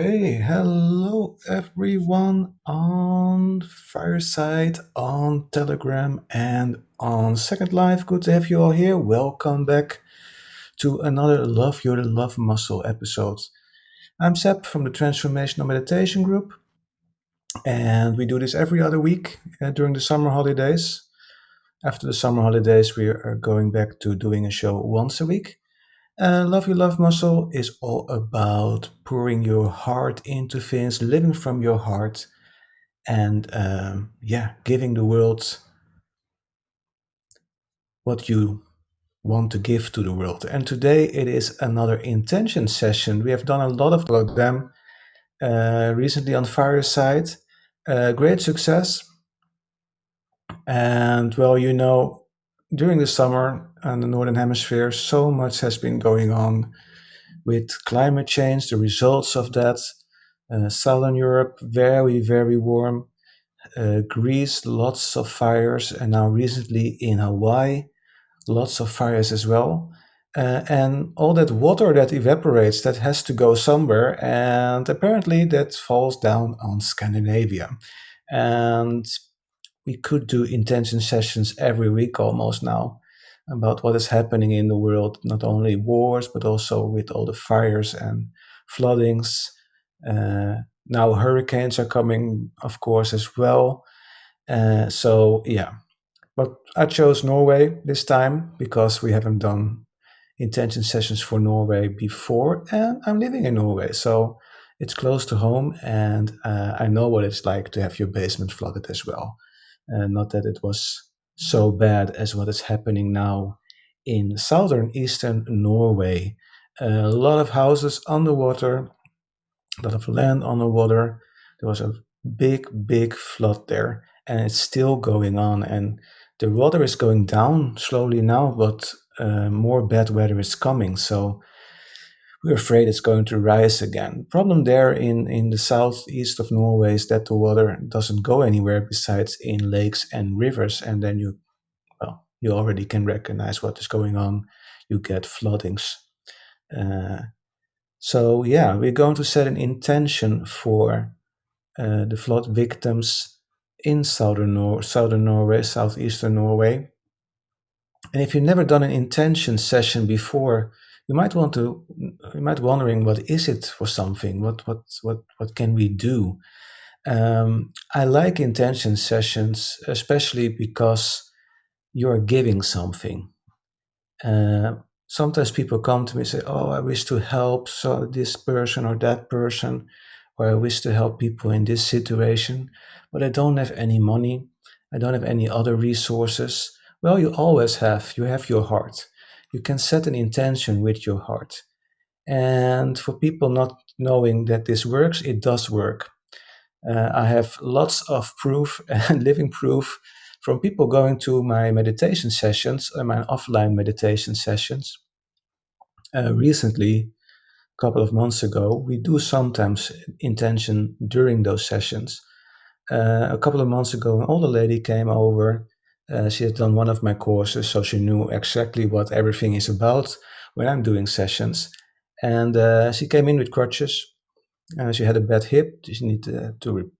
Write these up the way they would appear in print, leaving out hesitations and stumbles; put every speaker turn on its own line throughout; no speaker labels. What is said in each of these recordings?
Okay, hello everyone on Fireside, on Telegram, and on Second Life. Good to have you all here. Welcome back to another Love Your Love Muscle episode. I'm Seb from the Transformational Meditation Group, and we do this every other week during the summer holidays. After the summer holidays, we are going back to doing a show once a week. Love Your Love Muscle is all about pouring your heart into things, living from your heart, and giving the world what you want to give to the world. And today it is another intention session. We have done a lot of them recently on Fireside. Great success. And well, during the summer in the Northern Hemisphere, so much has been going on with climate change, the results of that. Southern Europe, very, very warm. Greece, lots of fires. And now, recently in Hawaii, lots of fires as well. And all that water that evaporates, that has to go somewhere. And apparently, that falls down on Scandinavia. And we could do intention sessions every week almost now about what is happening in the world, not only wars, but also with all the fires and floodings. Now hurricanes are coming, of course, as well. Yeah, but I chose Norway this time because we haven't done intention sessions for Norway before, and I'm living in Norway, so it's close to home, and I know what it's like to have your basement flooded as well. Not that it was so bad as what is happening now in southern eastern Norway. A lot of houses underwater, a lot of land underwater. There was a big, big flood there, and it's still going on. And the water is going down slowly now, but more bad weather is coming. So we're afraid it's going to rise again. Problem there in the southeast of Norway is that the water doesn't go anywhere besides in lakes and rivers, and then you already can recognize what is going on. You get floodings. Uh, so yeah, we're going to set an intention for the flood victims in southern Norway, southeastern Norway. And if you've never done an intention session before, you might wondering what is it for something? What can we do? I like intention sessions, especially because you are giving something. Uh, Sometimes people come to me and say, "Oh, I wish to help so this person or that person, or I wish to help people in this situation, but I don't have any money. I don't have any other resources." Well, you always have. You have your heart. You can set an intention with your heart. And for people not knowing that this works, it does work. I have lots of proof and living proof from people going to my meditation sessions, my offline meditation sessions. Recently, a couple of months ago, we do sometimes intention during those sessions. A couple of months ago, an older lady came over. She had done one of my courses, so she knew exactly what everything is about when I'm doing sessions. And she came in with crutches. She had a bad hip. She needed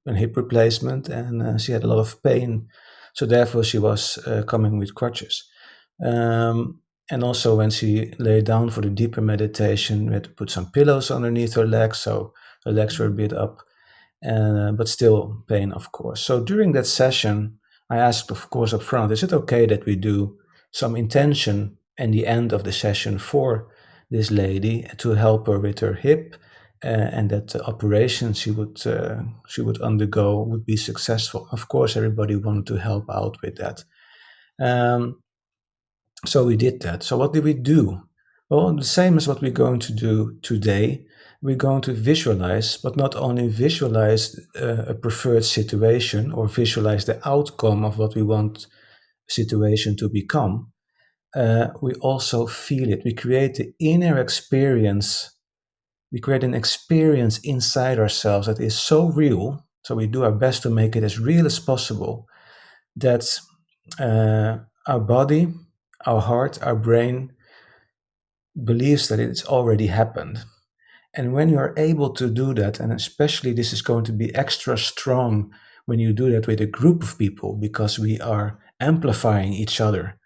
a hip replacement, and she had a lot of pain. So therefore, she was coming with crutches. And also, when she lay down for the deeper meditation, we had to put some pillows underneath her legs, so her legs were a bit up, but still pain, of course. So during that session, I asked, of course, up front, is it okay that we do some intention in the end of the session for this lady to help her with her hip, and that the operation she would undergo would be successful? Of course, everybody wanted to help out with that. Um, so we did that. So what did we do? Well, the same as what we're going to do today. We're going to visualize, but not only visualize a preferred situation or visualize the outcome of what we want situation to become. We also feel it. We create the inner experience. We create an experience inside ourselves that is so real. So we do our best to make it as real as possible. That our body, our heart, our brain believes that it's already happened. And when you're able to do that, and especially this is going to be extra strong when you do that with a group of people because we are amplifying each other.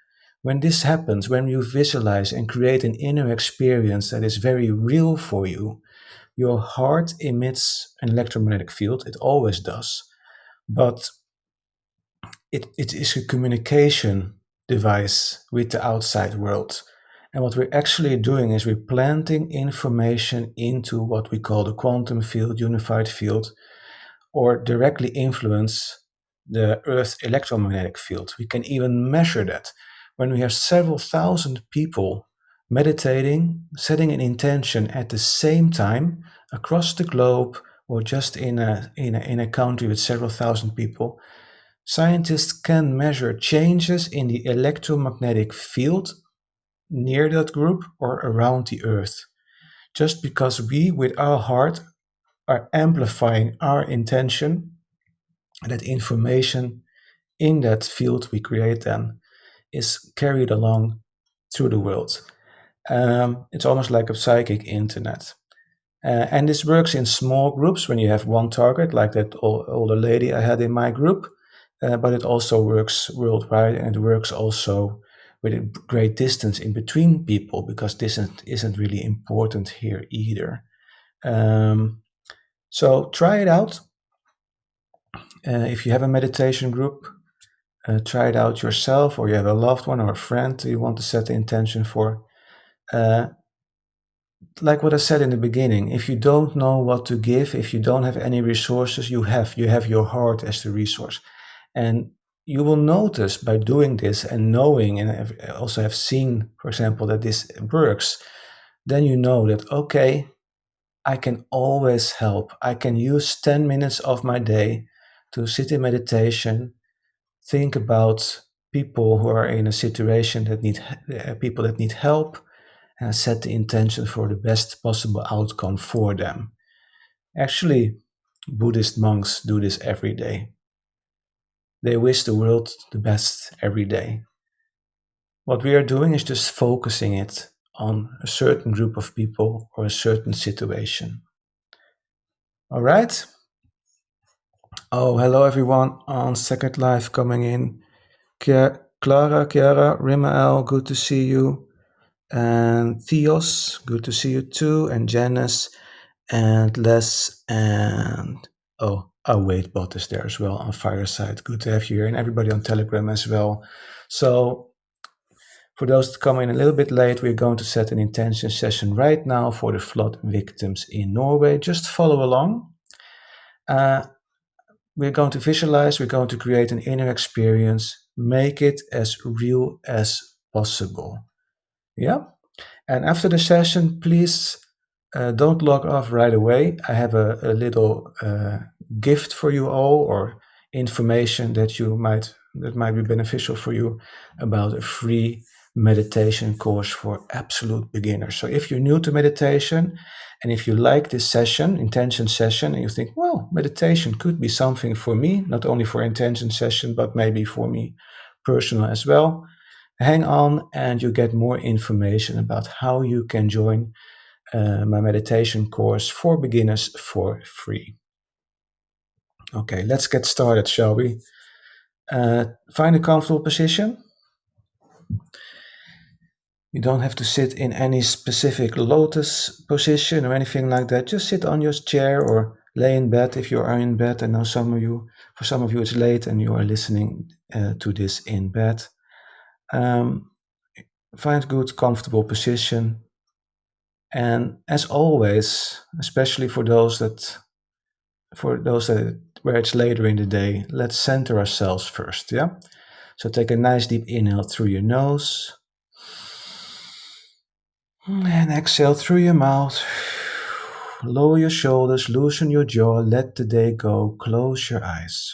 When this happens, when you visualize and create an inner experience that is very real for you, your heart emits an electromagnetic field. It always does. But it is a communication device with the outside world. And what we're actually doing is we're planting information into what we call the quantum field, unified field, or directly influence the Earth's electromagnetic field. We can even measure that. When we have several thousand people meditating, setting an intention at the same time across the globe, or just in a country with several thousand people, scientists can measure changes in the electromagnetic field near that group or around the Earth. Just because we, with our heart, are amplifying our intention, that information in that field we create then is carried along through the world. It's almost like a psychic internet. And this works in small groups when you have one target, like that older lady I had in my group. But it also works worldwide, and it works also with a great distance in between people because this isn't really important here either. So try it out. If you have a meditation group, try it out yourself, or you have a loved one or a friend you want to set the intention for. Uh, like what I said in the beginning, if you don't know what to give, if you don't have any resources, you have your heart as the resource. And you will notice by doing this and knowing, and also have seen, for example, that this works, then you know that, okay, I can always help. I can use 10 minutes of my day to sit in meditation, think about people who are in a situation that need people that need help, and set the intention for the best possible outcome for them. Actually, Buddhist monks do this every day. They wish the world the best every day. What we are doing is just focusing it on a certain group of people or a certain situation. All right? Oh, hello everyone on Second Life coming in. Clara, Chiara, Rimael, good to see you. And Theos, good to see you too. And Janice and Les and wait, Bot is there as well on Fireside. Good to have you here, and everybody on Telegram as well. So for those that come in a little bit late, we're going to set an intention session right now for the flood victims in Norway. Just follow along. We're going to visualize, we're going to create an inner experience, make it as real as possible. Yeah? And after the session, please don't log off right away. I have a little gift for you all, or information that might be beneficial for you, about a free meditation course for absolute beginners. So if you're new to meditation, and if you like this session, intention session, and you think, well, meditation could be something for me, not only for intention session, but maybe for me personal as well, hang on and you get more information about how you can join my meditation course for beginners for free. Okay, let's get started, shall we? Find a comfortable position. You don't have to sit in any specific lotus position or anything like that. Just sit on your chair or lay in bed if you are in bed. I know for some of you it's late and you are listening to this in bed. Find good, comfortable position. And as always, especially for those that where it's later in the day, let's center ourselves first, yeah? So take a nice deep inhale through your nose and exhale through your mouth. Lower your shoulders, loosen your jaw, let the day go, close your eyes.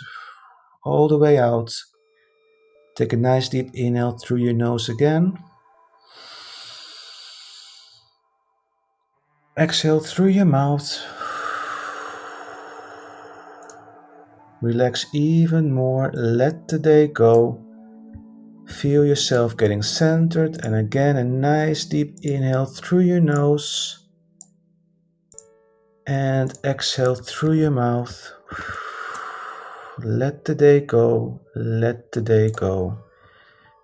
All the way out. Take a nice deep inhale through your nose again. Exhale through your mouth. Relax even more, let the day go. Feel yourself getting centered, and again a nice deep inhale through your nose. And exhale through your mouth. Let the day go, let the day go.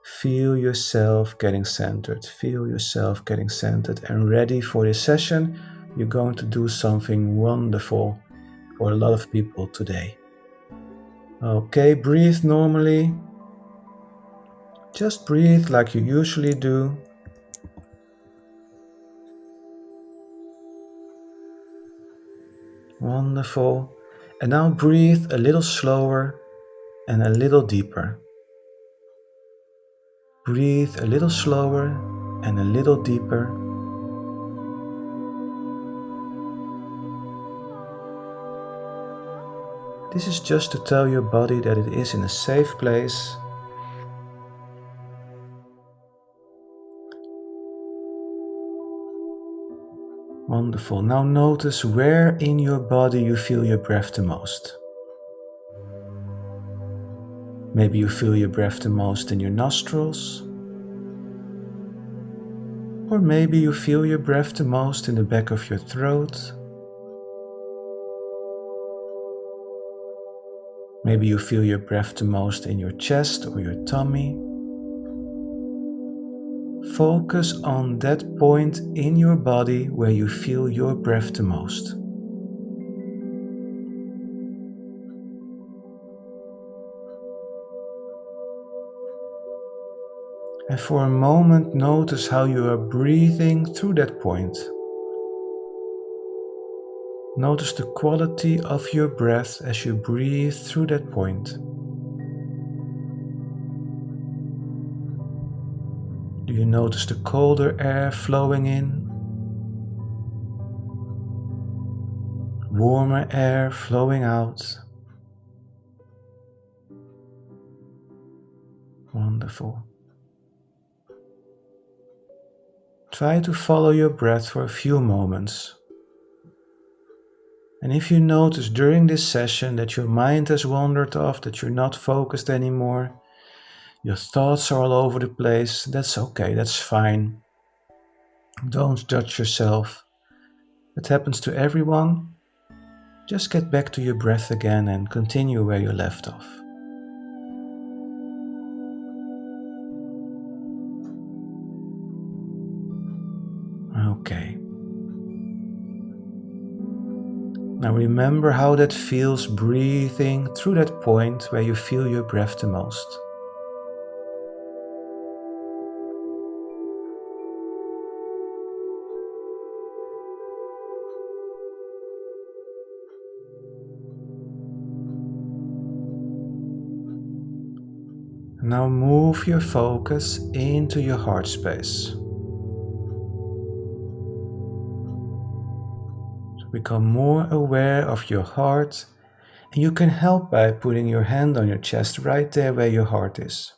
Feel yourself getting centered, feel yourself getting centered and ready for this session. You're going to do something wonderful for a lot of people today. Okay, breathe normally. Just breathe like you usually do. Wonderful. And now breathe a little slower and a little deeper. Breathe a little slower and a little deeper. This is just to tell your body that it is in a safe place. Wonderful. Now notice where in your body you feel your breath the most. Maybe you feel your breath the most in your nostrils. Or maybe you feel your breath the most in the back of your throat. Maybe you feel your breath the most in your chest or your tummy. Focus on that point in your body where you feel your breath the most. And for a moment, notice how you are breathing through that point. Notice the quality of your breath as you breathe through that point. Do you notice the colder air flowing in? Warmer air flowing out? Wonderful. Try to follow your breath for a few moments. And if you notice during this session that your mind has wandered off, that you're not focused anymore, your thoughts are all over the place, that's okay, that's fine. Don't judge yourself. It happens to everyone. Just get back to your breath again and continue where you left off. Okay. Now remember how that feels breathing through that point where you feel your breath the most. Now move your focus into your heart space. So become more aware of your heart, and you can help by putting your hand on your chest right there where your heart is.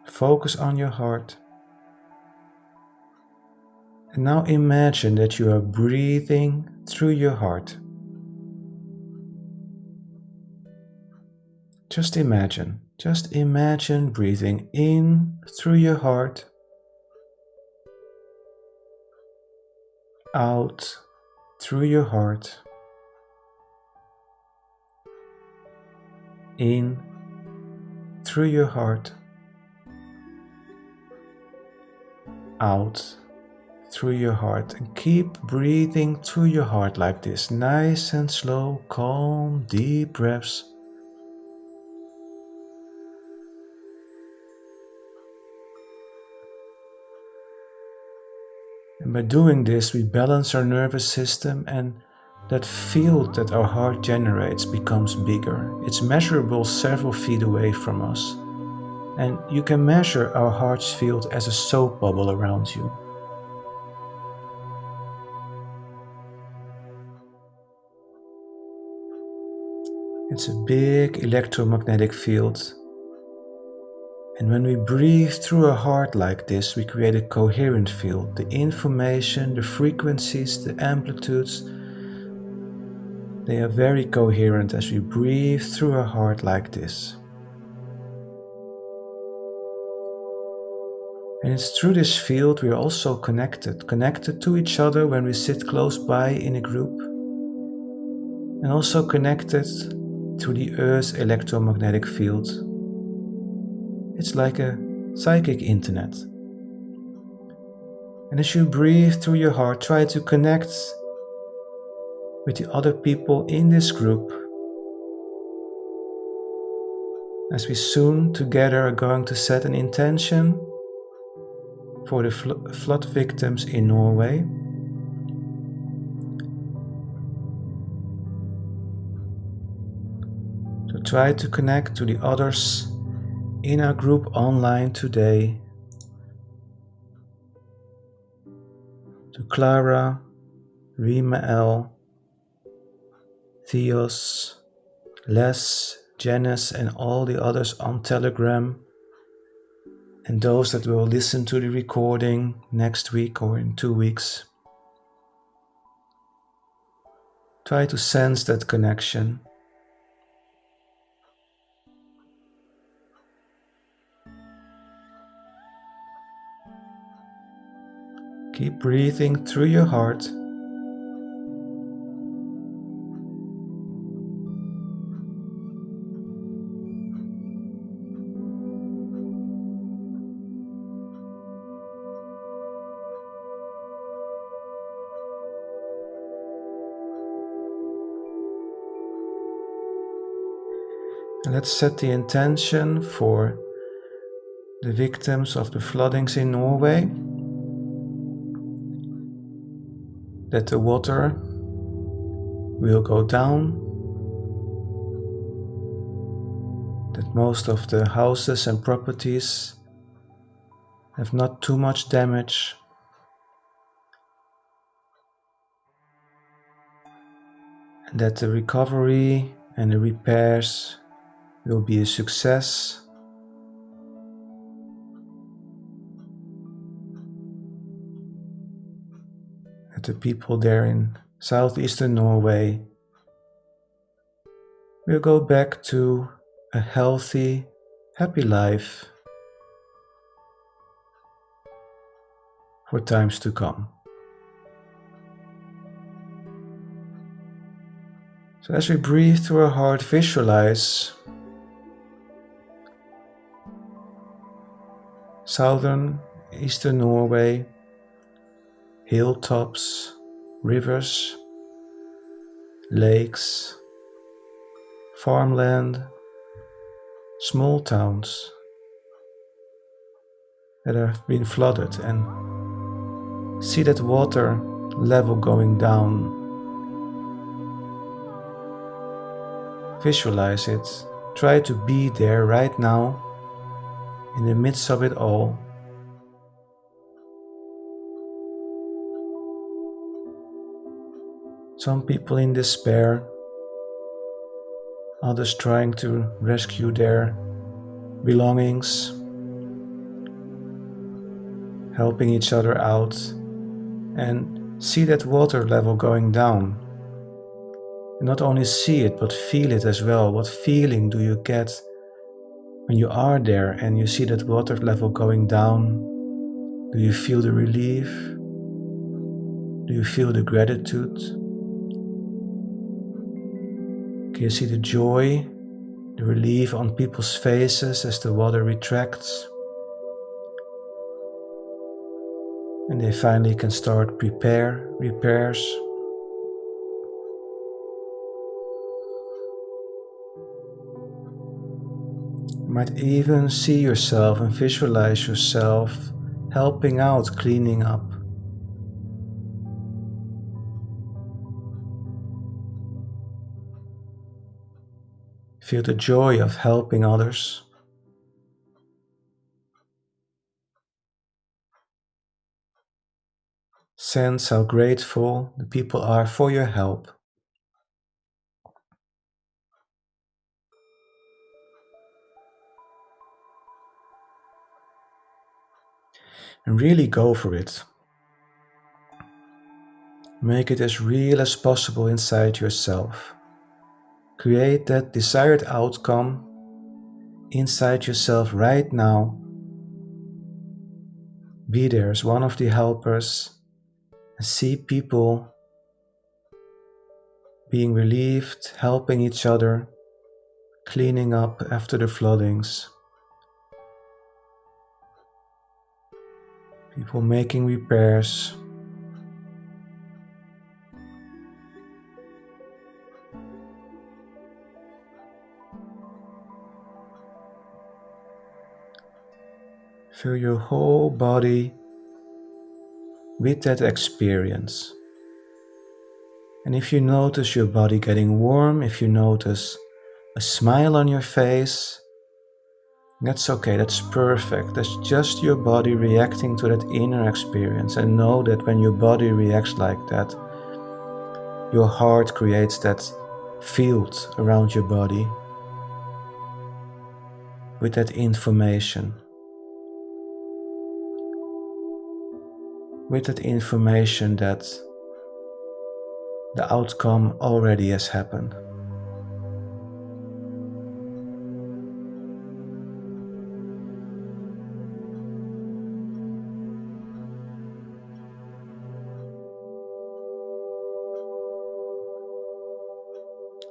Focus on your heart. And now imagine that you are breathing through your heart. Just imagine breathing in through your heart, out through your heart, in through your heart, out through your heart, and keep breathing through your heart like this, nice and slow, calm, deep breaths. And by doing this, we balance our nervous system, and that field that our heart generates becomes bigger. It's measurable several feet away from us. And you can measure our heart's field as a soap bubble around you. It's a big electromagnetic field. And when we breathe through our heart like this, we create a coherent field. The information, the frequencies, the amplitudes, they are very coherent as we breathe through our heart like this. And it's through this field we are also connected to each other when we sit close by in a group, and also connected to the Earth's electromagnetic field. It's like a psychic internet. And as you breathe through your heart, try to connect with the other people in this group, as we soon together are going to set an intention for the flood victims in Norway. So try to connect to the others in our group online today, to Clara, Rima L, Theos, Les, Janice, and all the others on Telegram, and those that will listen to the recording next week or in 2 weeks. Try to sense that connection. Keep breathing through your heart. And let's set the intention for the victims of the floodings in Norway, that the water will go down, that most of the houses and properties have not too much damage, and that the recovery and the repairs will be a success. That the people there in southeastern Norway will go back to a healthy, happy life for times to come. So as we breathe through our heart, visualize southern, eastern Norway, hilltops, rivers, lakes, farmland, small towns that have been flooded, and see that water level going down. Visualize it. Try to be there right now in the midst of it all. Some people in despair, others trying to rescue their belongings, helping each other out, and see that water level going down. And not only see it, but feel it as well. What feeling do you get when you are there and you see that water level going down? Do you feel the relief? Do you feel the gratitude? Can you see the joy, the relief on people's faces as the water retracts? And they finally can start repairs. You might even see yourself and visualize yourself helping out, cleaning up. Feel the joy of helping others. Sense how grateful the people are for your help. And really go for it. Make it as real as possible inside yourself. Create that desired outcome inside yourself right now. Be there as one of the helpers and see people being relieved, helping each other, cleaning up after the floodings, people making repairs. Fill your whole body with that experience. And if you notice your body getting warm, if you notice a smile on your face, that's okay, that's perfect. That's just your body reacting to that inner experience. And know that when your body reacts like that, your heart creates that field around your body with that information. With that information that the outcome already has happened.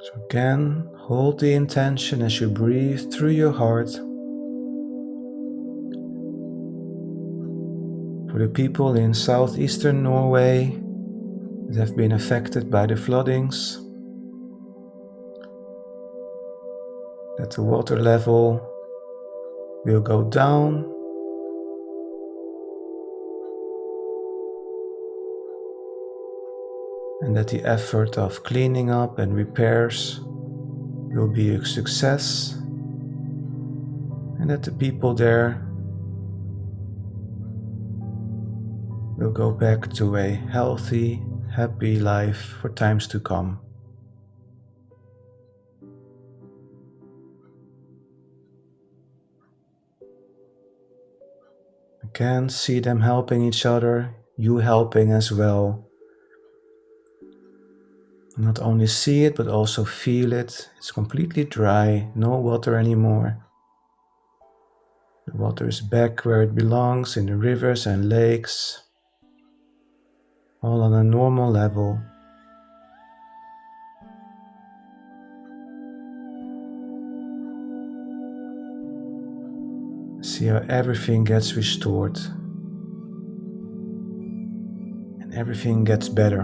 So again, hold the intention as you breathe through your heart. For the people in southeastern Norway that have been affected by the floodings, that the water level will go down, and that the effort of cleaning up and repairs will be a success, and that the people there will go back to a healthy, happy life for times to come. Again, see them helping each other, you helping as well. Not only see it, but also feel it. It's completely dry, no water anymore. The water is back where it belongs, in the rivers and lakes, all on a normal level. See how everything gets restored and everything gets better.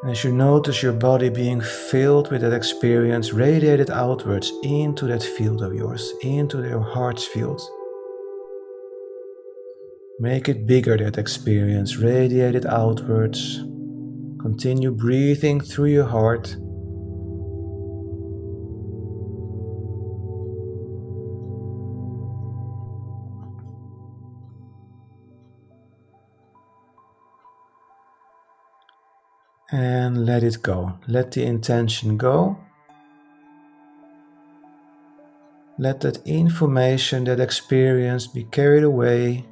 And as you notice your body being filled with that experience, radiate it outwards into that field of yours, into your heart's field. Make it bigger, that experience, radiate it outwards. Continue breathing through your heart. And let it go. Let the intention go. Let that information, that experience be carried away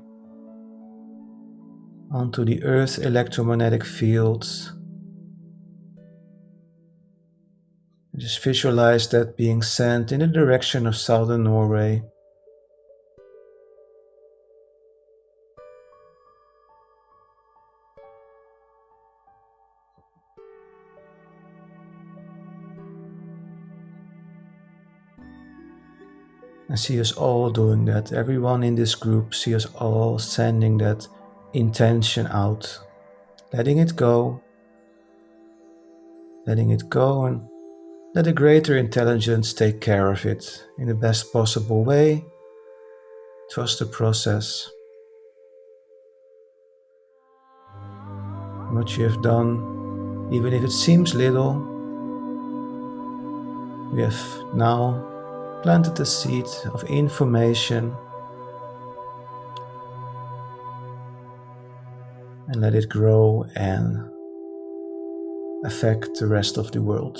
onto the Earth's electromagnetic fields. Just visualize that being sent in the direction of southern Norway. I see us all doing that. Everyone in this group, see us all sending that intention out. Letting it go. Letting it go and let a greater intelligence take care of it in the best possible way. Trust the process. What you have done, even if it seems little, we have now planted the seed of information and let it grow and affect the rest of the world.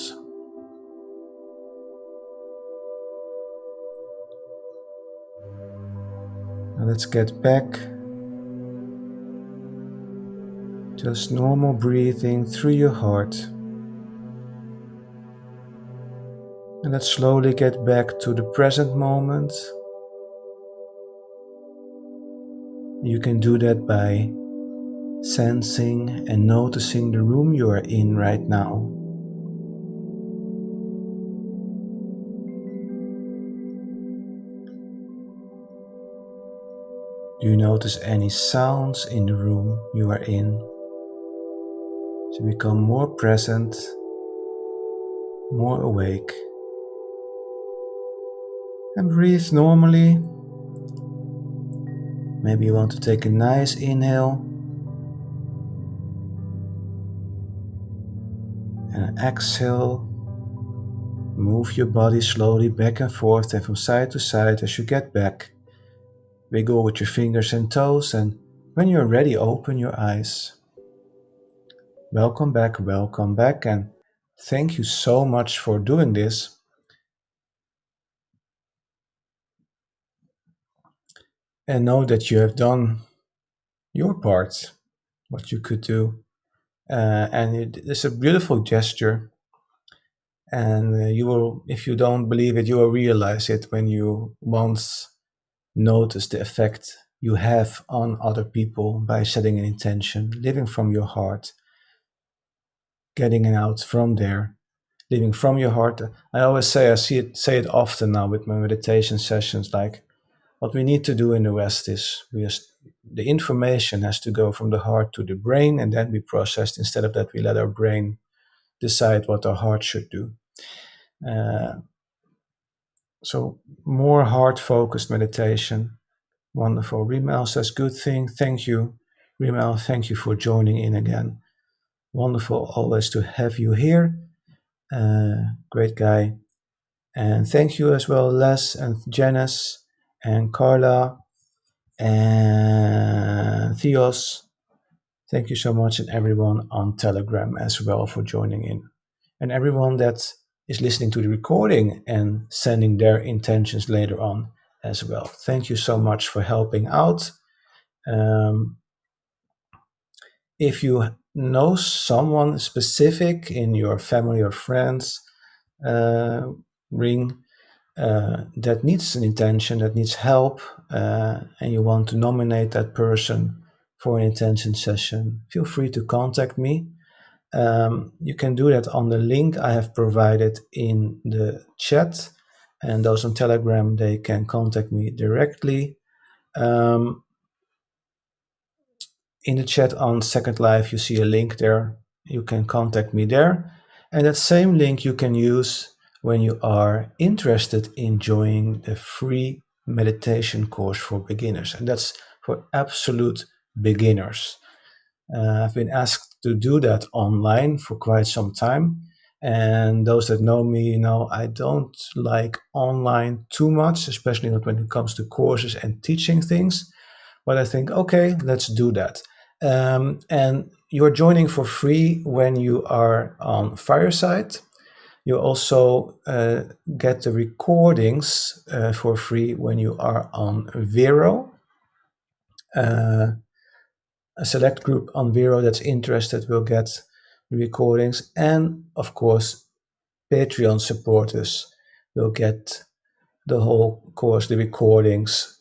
Now let's get back. Just normal breathing through your heart. And let's slowly get back to the present moment. You can do that by sensing and noticing the room you are in right now. Do you notice any sounds in the room you are in? To become more present, more awake. And breathe normally. Maybe you want to take a nice inhale and an exhale. Move your body slowly back and forth and from side to side as you get back. Wiggle with your fingers and toes, and when you're ready, open your eyes. Welcome back, and thank you so much for doing this. And know that you have done your part, what you could do. And it's a beautiful gesture. And you will, if you don't believe it, you will realize it when you once notice the effect you have on other people by setting an intention, living from your heart, getting it out from there, living from your heart. I always say it often now with my meditation sessions, like what we need to do in the West is the information has to go from the heart to the brain and then be processed. Instead of that, we let our brain decide what our heart should do. Uh, so more heart focused meditation. Wonderful. Rimel says, good thing. Thank you. Rimel, thank you for joining in again. Wonderful always to have you here. Great guy. And thank you as well, Les and Janice and Carla and Theos. Thank you so much, and everyone on Telegram as well for joining in. And everyone that is listening to the recording and sending their intentions later on as well. Thank you so much for helping out. If you know someone specific in your family or friends ring that needs an intention, that needs help, and you want to nominate that person for an intention session, feel free to contact me. You can do that on the link I have provided in the chat, and those on Telegram, they can contact me directly. In the chat on Second Life, you see a link there. You can contact me there. And that same link you can use when you are interested in joining the free meditation course for beginners. And that's for absolute beginners. I've been asked to do that online for quite some time. And those that know me, know I don't like online too much, especially not when it comes to courses and teaching things. But I think, okay, let's do that. And you're joining for free when you are on Fireside. You also get the recordings for free when you are on Vero. A select group on Vero that's interested will get the recordings. And of course, Patreon supporters will get the whole course, the recordings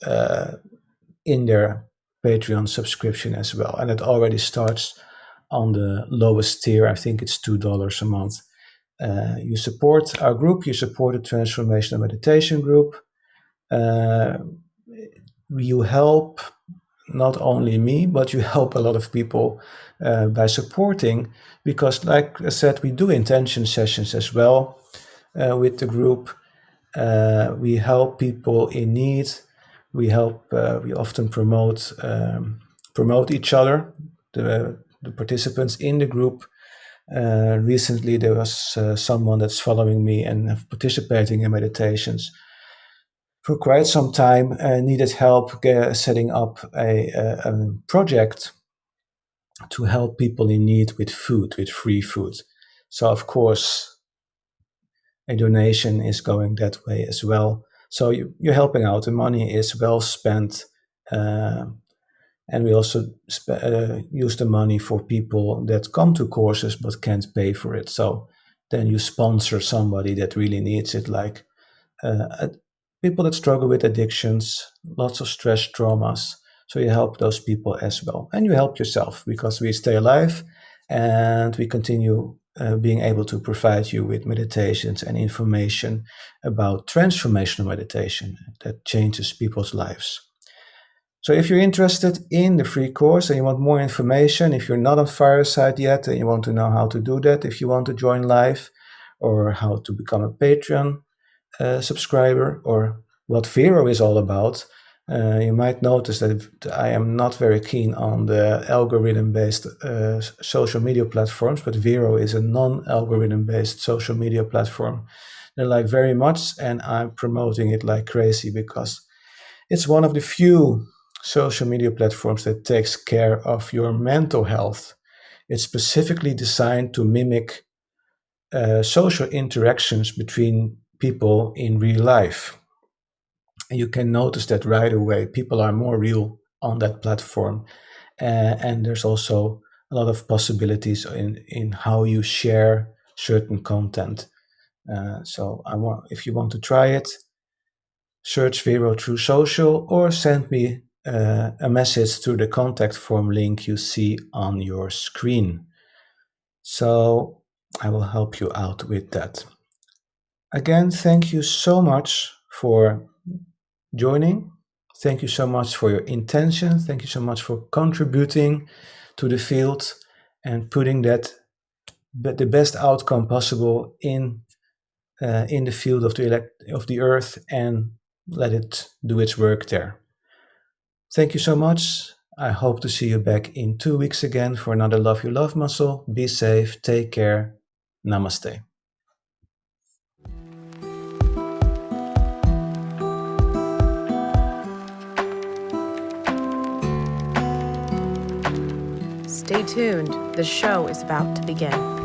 in their Patreon subscription as well. And it already starts on the lowest tier. I think it's $2 a month. You support our group, you support the Transformational Meditation Group. You help not only me, but you help a lot of people by supporting, because like I said, we do intention sessions as well with the group. We help people in need. We help. We often promote each other, the participants in the group. Recently, there was someone that's following me and participating in meditations for quite some time. Needed help setting up a project to help people in need with food, with free food. So of course, a donation is going that way as well. So you're helping out. The money is well spent. And we also use the money for people that come to courses but can't pay for it. So then you sponsor somebody that really needs it, like uh, people that struggle with addictions, lots of stress, traumas. So you help those people as well. And you help yourself because we stay alive and we continue being able to provide you with meditations and information about transformational meditation that changes people's lives. So if you're interested in the free course and you want more information, if you're not on Fireside yet and you want to know how to do that, if you want to join live or how to become a Patreon subscriber or what Vero is all about, you might notice that I am not very keen on the algorithm-based social media platforms, but Vero is a non-algorithm-based social media platform that I like very much, and I'm promoting it like crazy because it's one of the few social media platforms that takes care of your mental health. It's specifically designed to mimic social interactions between people in real life. And you can notice that right away. People are more real on that platform. And there's also a lot of possibilities in how you share certain content. So if you want to try it, search Vero through social or send me a message through the contact form link you see on your screen. So I will help you out with that. Again, thank you so much for joining. Thank you so much for your intention. Thank you so much for contributing to the field and putting that the best outcome possible in the field of the earth and let it do its work there. Thank you so much. I hope to see you back in 2 weeks again for another Love You Love Muscle. Be safe. Take care. Namaste.
Stay tuned. The show is about to begin.